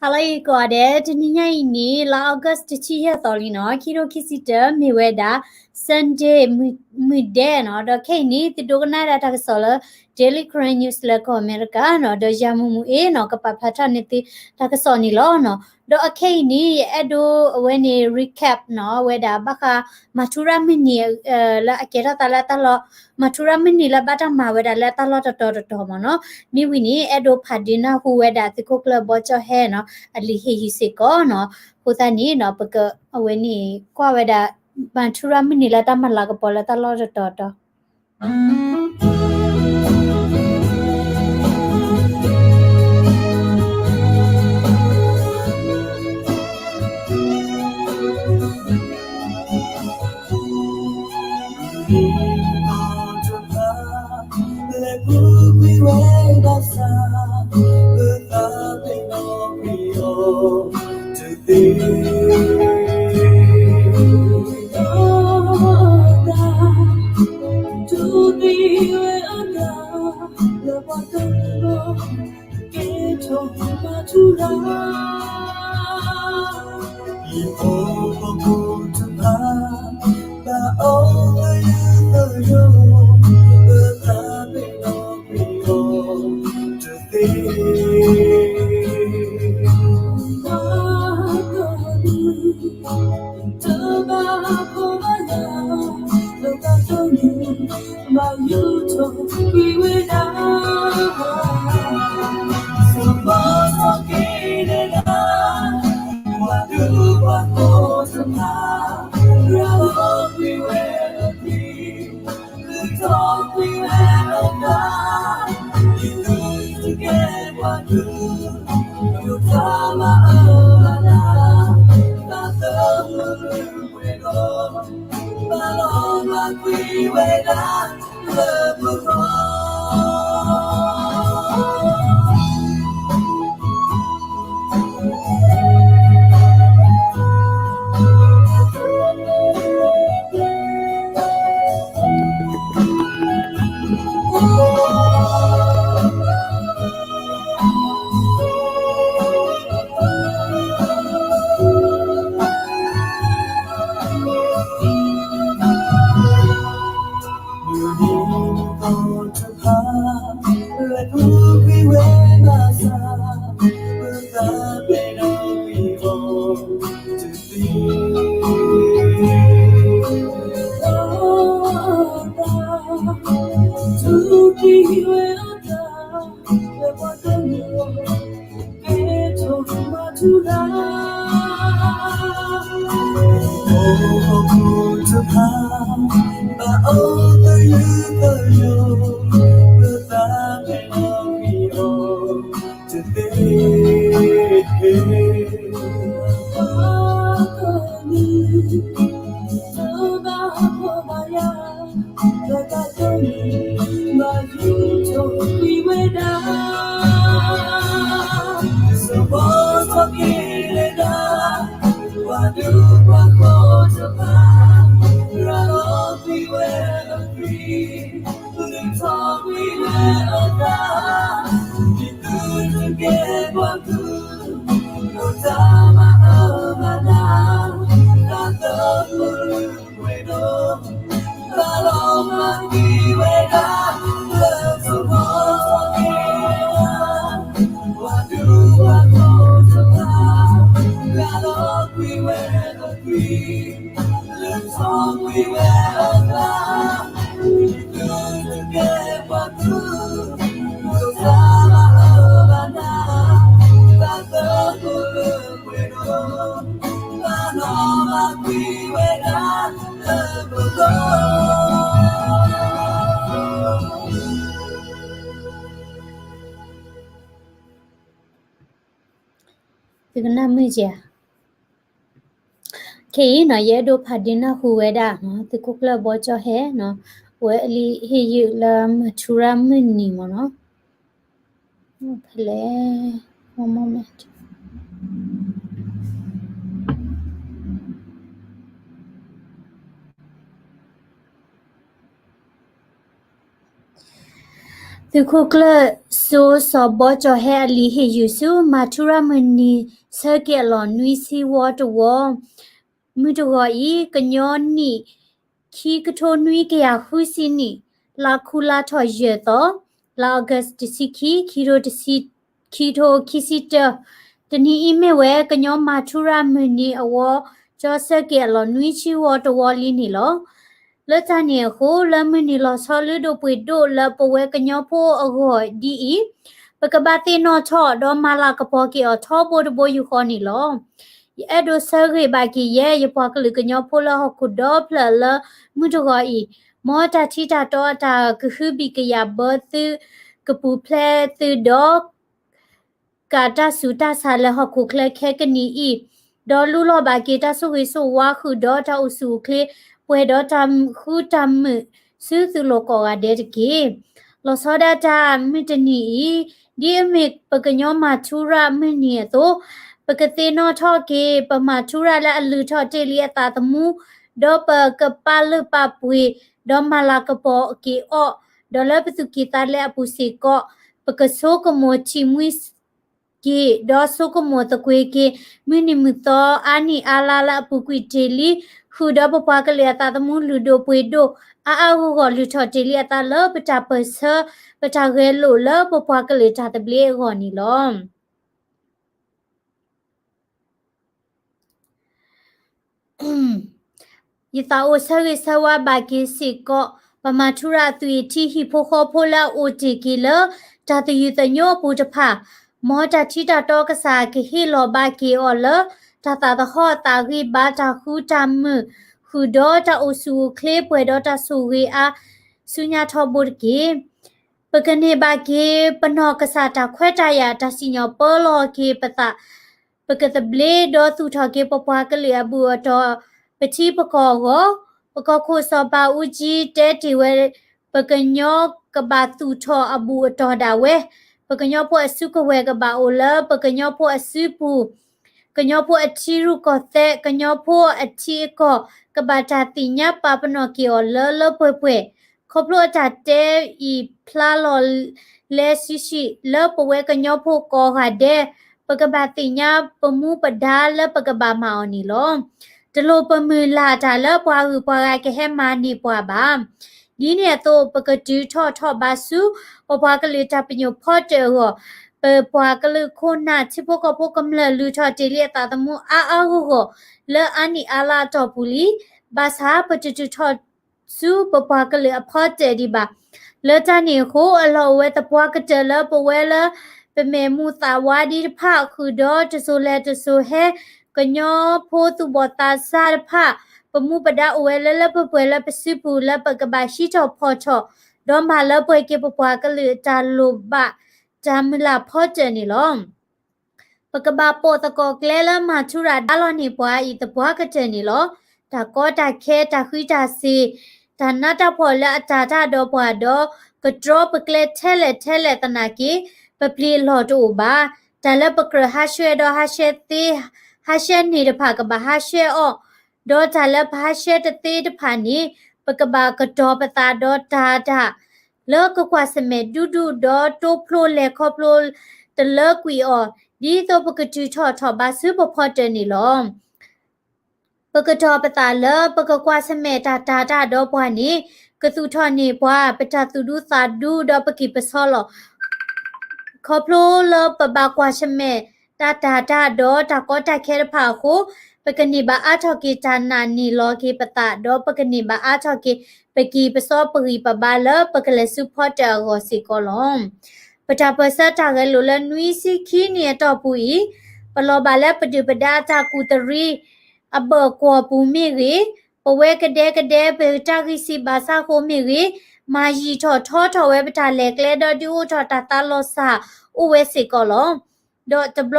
Hello, got it. Niya ini la August chiya toli no kiro kisita miweda Sunday midday no do kini ti dogna da solo Daily Current News la ko America no do jamu e no ka papata ni ti ta ka soni lo no do akini edo when recap no weda baka matura mini la akera ta lo matura mini la bata ma weda la ta lo to mo no mi wini edo padina hu weda ti ko kla bocho he no ali he se ko no hotani no paka aweni kwa weda matura mini la ta mala ko pola ta lo to Let me wait outside without being on real to thee. To thee where now the water get on my to Ipo to ba over you the tapping of me to thee. But you told me without so much again what do what goes somehow love we will be the talk we will not you lose to get what you tell not the we go but all what we will not love will go. Let who we wear myself without being able to be. To be where now, what the world get over to Oh, good to have, but all the you without me but you told me we're down. So what's talking what do what goes about? Run off, we were free. The talk we were down. You could forget what good. No time I now. Not the window. Paloma we were down. Love so much what do what goes about? Run off, we were free. The talk we were down. Good to get what good. No time I now. Not the window. Paloma we were down. Love will go. tigna mija ke no ye do padina hu weda no ti kokla bocho he no we ali he yu la matura mini mo no play one moment သူခုကလဆိုစဘောချဟဲလီဟေယူဆူမာထူရမနီဆကဲလောနွီစီဝတ်ဝမီတောဤကညောနီခီကထိုနွီကရဟူစီနီလာခုလာထော်ရဲတော့လာဂတ်တစီခီရိုတစီခီထိုခီစီတတနီအီမေဝဲကညောမာထူရမနီအဝကျော်ဆကဲလောနွီချီဝတ်ဝလီနီလောလတနီခုလမနီလောဆလဒိုပွေဒိုလပဝဲကညောဖိုအဂောဒီပကဘာတီနောချောဒေါ်မာလာကပေါ်ကီအထောဘောဒဘယူခေါနီလောအဲ့ဒိုဆဂေဘာကီရဲ့ယပွားကလကညောဖိုလဟခုဒေါ်ဖလလမူတဂောဤမောတာတီတာတော့တာကခုဘီကရဘသကပူဖလဲသဒေါ်ကာတာဆူတာဆာလဟခုခလခဲကနီဤဒေါ်လူလောဘာကီတာဆူဝေဆူဝါခုဒေါ်တာအဆူခလေပွေတော့တမ်ခုတမ်ဆူသူလောကောကတဲ့ကေလောစောဒတာမီတနီဒီအမေပကညောမာထူရမနီတော့ပကတိနောထောကေပမာထူရလာအလူထောတေလီအတာတမူဒေါ်ပကပလပပွေဒေါ်မလာကပေါ်ကေအောဒေါ်လပစုကေတာလေအပူစီကောပကဆိုကမောချီမွိကေဒေါ်ဆိုကမောတကွေကေမီနီမီတော့အာနီအာလာလာပူကွီတေလီခူဒပပကလေအတာတမူလူဒိုပွေဒိုအာဟုကလူထောတေလီအတာလပတာပဆပတာရဲလိုလပပကလေတာတပလေခေါနီလောယတာအိုဆရေဆဝဘာကေစီကောပမာထူရာသွေတီဟီဖိုခောဖိုလာအိုတီကီလတာတယူတညောပူတဖာမောတာချီတာတော့ကစားကေဟီလောဘာကေအော်လတာတာတခောတာဂီဘာတာခူတမ်ခူဒေါ်တာအိုဆူခလေပွေဒေါ်တာဆူရီအာဆုညာထောဘူကေပကနေဘာကေပနောကစားတာခွဲတာယာတာစီညောပေါ်လောကေပတာပကတဘလေဒေါ်သူထောကေပပွားကလေအဘူတော့ပတိပကောပကောခိုစပါဦးကြီးတဲတီဝဲပကညောကဘာသူထောအဘူတော်တာဝဲပကညောဖို့အစုကဝဲကဘာအိုလပကညောဖို့အစုပူကညောဖို့အချီရုကောတဲ့ကညောဖို့အချီကောကဘာတာတိညာပပနောကီအောလလပွေပွေခေါပလိုတာတဲဤဖလာလောလဲရှိရှိလပဝဲကညောဖို့ကောဟာတဲ့ပကဘာတိညာပမှုပဒါလပကဘာမောင်နီလောတလိုပမလာတာလပွားဟုပွားကဟဲမာနီပွားပါဒီနေတော့ပကတူထော့ဘာစုပွားကလေးတပညဖော့တေဟောပွားကလေးခုနာချိဖို့ကဖို့ကမလလူထော့တေလီတာတမှုအာဟုကိုလဲအနီအလာတော့ပူလီဘာသာပတူထော့စုပွားကလေးအဖော့တေဒီပါလဲတနီခိုအလောဝဲတပွားကတဲလပဝဲလပမေမူတာဝါဒီဖာခုတော့တဆိုလဲတဆိုဟဲကညောဖိုးသူဘတာစားဖပမှုပဒါအဝဲလလပပွဲလပစီပူလပကဘာရှိချောဖောချောဒေါ်မလပွဲကေပပွားကလေတာလိုဘဂျမ်လာဖောချနေလောပကဘာပေါ်တကောကလဲလမချူရာဒါလောနေပွားဤတပွားကတဲ့နေလောတာကောတာခဲတာခွီတာစီဒါနာတာဖော်လအတာတာတော့ပွားတော့ကဒရောပကလေထဲလေတနာကီပပလီလောတော့ဘာဒါလပကရဟာရွှေတော့ဟာရှေတီဟာရှဲနေတဖာကဘာဟာရှဲအော့ဒေါ်တာလဘာရှဲတသေးတဖာနေပကဘာကတော်ပတာဒေါ်တာတာလောကကွာစမဲဒူဒူဒေါ်တိုဖလိုလေခေါပလိုတလကွီအော်ဒီတော့ပကတူထော့ဘာစုပဖော့တနေလောပကတော်ပတာလပကကွာစမဲတာဒေါ်ဘွားနေကသူထော့နေဘွားပတာသူဒူသာဒူဒေါ်ပကိပစောလောခေါပလိုလပဘာကွာစမဲတာဒေါ်တာကောတာခဲရဖာကိုပကနိဘာအထောက်ကေတာနာနီလောကေပတာဒေါ်ပကနိဘာအထောက်ကေပကီပစောပရီပဘာလပကလစုဖော့တာကိုစီကောလုံးပတာပစတာကလိုလနွီစီခီနီတော့ပူဤပလောဘာလပတိပဒါတာကူတရီအဘကောပူမီရီပဝဲကတဲ့ပေတာဂီစီဘာစာခိုမီရီမာယီထောဝဲပတာလေကလေဒဒူထောတာလောစာဥဝဲစီကောလုံးဒေါ်တဘ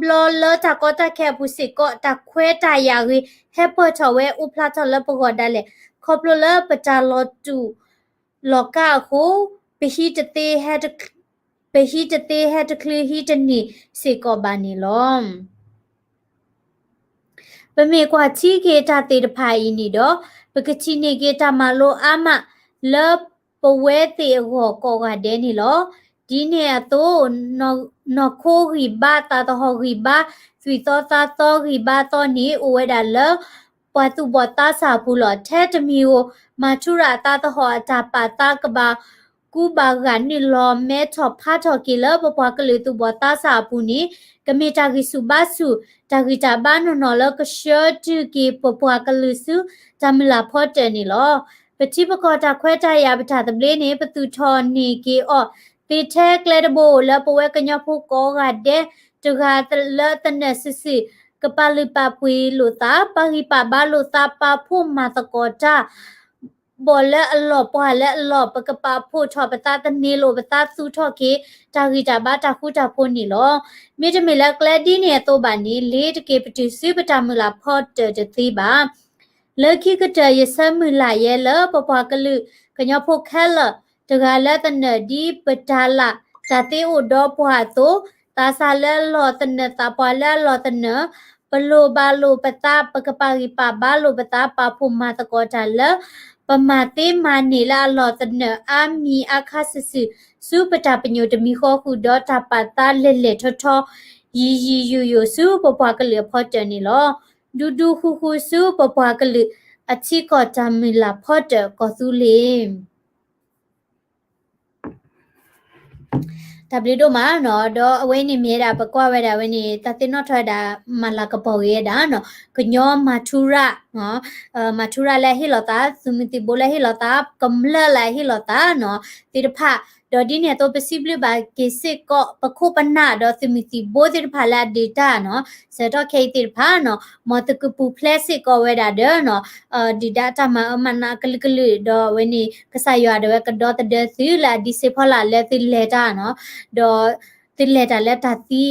လလတာကောတာခဲပူစီကောတာခွဲတာယာရီဟက်ပေါ်ချဝဲဥပလာချလပကောဒါလေခေါပလလပတာလောတူလောကာကိုပဟိတတေဟက်ကလီဟီတနီစီကောဘာနီလောပမေကွာချီကေတာတေတဖိုင်နီတော့ပကချီနေကေတာမလိုအာမလပ ปเวติโหกอกะเดนี่ลอဒီနေအတော့နော်ခိုးရီဘာတာတော့ရီဘာဆွီတော့တာတော့ရီဘာတော့နေအိုဝဲတာလပတူဘတာစာပူလောထဲတမီကိုမချူရာတာတော့အတာပါတာကဘာကူဘာကန်နီလောမဲချောဖာချောကီလပပကလေတူဘတာစာပူနီကမေတာဂီစုဘာစုတာဂီတာဘာနော်လကရှောတူကီပပကလူစုတမလာဖော့တယ်နီလောပတိပကောတာခွဲတာရပတာတပလေးနေပတူထော်နီကီအော်ตีเทกเลดโบแล้วปเวกญพูกอกะเดตุกาตะตะเนสิกะปะลิปะปุยลุตาปะหิปะบาลุตาปะพุมาตะกอจาบ่และอลอปะและอลอปะกะปะพุชอปะตาตะเนโลปะตาสุทอเคตากิจาบาตาคุตาพุนี่ลอมิตะเมละกลดีเนี่ยโตบานี่เลตะเกปติซิปะตามุลาพอตะติบาเลคิกะตะยะซะมุลาเยลปะปะกะลุกญพูแคลตกาละตะเนดีปะทาละตาเตอุดอปะโตตาซาละลอตะเนตาปะละลอตะเนปะโลบาโลปะตาปะกะปะริปะบาโลปะตาปะพุมาตะกอตาละปะมาเตมานีละลอตะเนอามีอาคาสสิสุปะตาปะโยตะมีขอคุดอตาปะตาเลเลทอทอยียียูยูสุปะปะกะเลพอตะนี่ลอดูดูคูคูสุปะปะกะเลอชิกอจามิลาพอตะกอสุเลดับลิโดมาเนาะดอเวนี่เมดาปะกว่าเวดาเวนี่ตะตินอทอดามาลากะปอเยดาเนาะกญอมาทุระเนาะมาทุระแลหิลอตาซุมิติโบแลหิลอตากำละแลหิลอตาเนาะติรพะดอดิเนี่ยโตเปซิบลิบาเกซิก็ปะโคปนะดอซุมิติโบติรพะลาเดต้าเนาะเซตอเคติรพะเนาะมอตะกปูเพลซิก็เวดาเดเนาะดิดาตามามนากะลิกลิดอเวนี่กะสายอดเวกะดอตะเดซิลาดิเซพอลาเลติเลตาเนาะดอติเลตาเลตาติ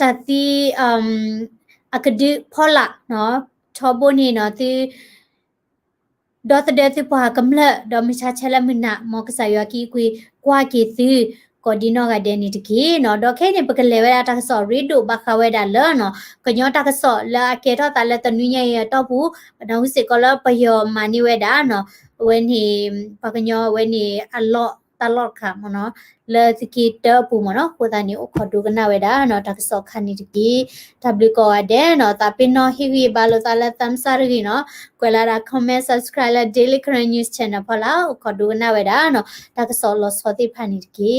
ตาติอะกะดิพอลาเนาะชอโบนี่เนาะติดอตะเดติปะกำละดอมิชาเชละมินะมอกะสายอกีกุยกว่ากีติกอดินอกะเดนี่ตะกีเนาะดอเคนี่ปะกะเลเวดาตะกะสอริโดบะคาเวดาเลเนาะกะญอตะกะสอละเกทอตะละตะนุญะยะตอบูปะดาหุสิกอละปะยอมานิเวดาเนาะเวนี่ปะกะญอเวนี่อะลอตลอดค่ะเนาะเลติกีเตอปูมเนาะโคตานี่โอขอดูกันนะเวดาเนาะตะกะสอคันนี่ตะกีทับลิกออะเดเนาะตาปินเนาะฮิวิบาโลตะละตัมซารีเนาะกวลาราคอมเมนต์ subscribe ละ daily current news channel พอละโอขอดูกันนะเวดาเนาะตะกะสอลอสอติพานี่ตะกี